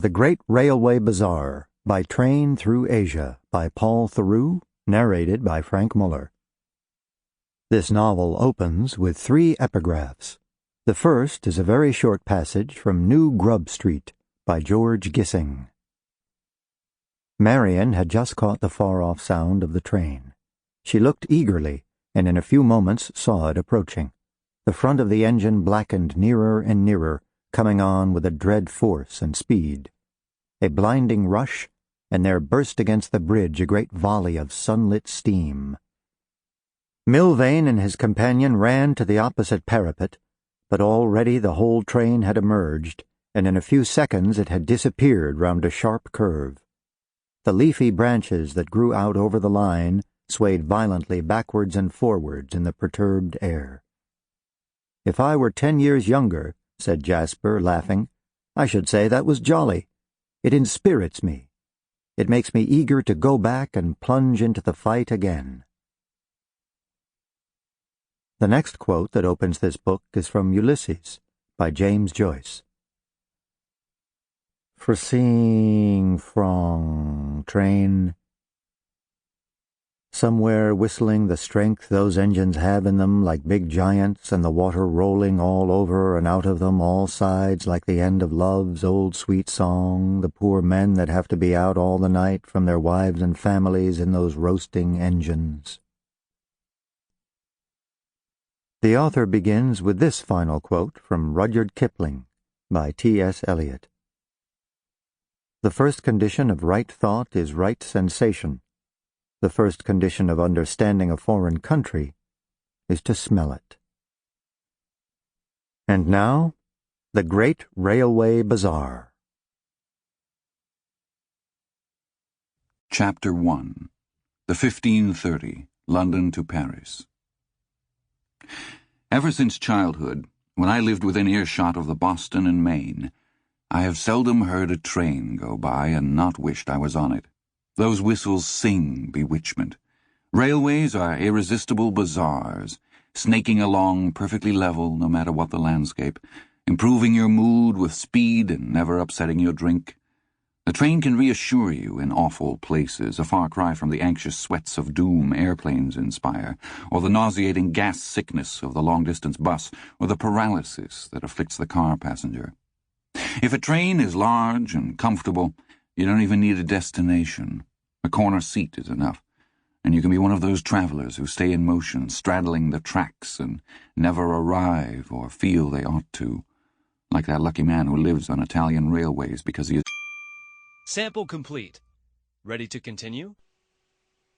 The Great Railway Bazaar, By Train Through Asia, by Paul Theroux, narrated by Frank Muller. This novel opens with 3 epigraphs. The first is a very short passage from New Grub Street, by George Gissing. Marian had just caught the far-off sound of the train. She looked eagerly, and in a few moments saw it approaching. The front of the engine blackened nearer and nearer, coming on with a dread force and speed. A blinding rush, and there burst against the bridge a great volley of sunlit steam. Milvain and his companion ran to the opposite parapet, but already the whole train had emerged, and in a few seconds it had disappeared round a sharp curve. The leafy branches that grew out over the line swayed violently backwards and forwards in the perturbed air. "If I were 10 years younger," said Jasper, laughing, "I should say that was jolly. It inspirits me. It makes me eager to go back and plunge into the fight again." The next quote that opens this book is from Ulysses, by James Joyce. "Foreseeing from train, somewhere whistling the strength those engines have in them like big giants, and the water rolling all over and out of them all sides like the end of love's old sweet song, the poor men that have to be out all the night from their wives and families in those roasting engines." The author begins with this final quote from Rudyard Kipling, by T.S. Eliot. "The first condition of right thought is right sensation. The first condition of understanding a foreign country is to smell it." And now, the Great Railway Bazaar. Chapter 1. The 1530, London to Paris. Ever since childhood, when I lived within earshot of the Boston and Maine, I have seldom heard a train go by and not wished I was on it. Those whistles sing bewitchment. Railways are irresistible bazaars, snaking along perfectly level no matter what the landscape, improving your mood with speed and never upsetting your drink. The train can reassure you in awful places, a far cry from the anxious sweats of doom airplanes inspire, or the nauseating gas sickness of the long-distance bus, or the paralysis that afflicts the car passenger. If a train is large and comfortable, you don't even need a destination. A corner seat is enough, and you can be one of those travelers who stay in motion, straddling the tracks and never arrive or feel they ought to, like that lucky man who lives on Italian railways because he is... Sample complete. Ready to continue?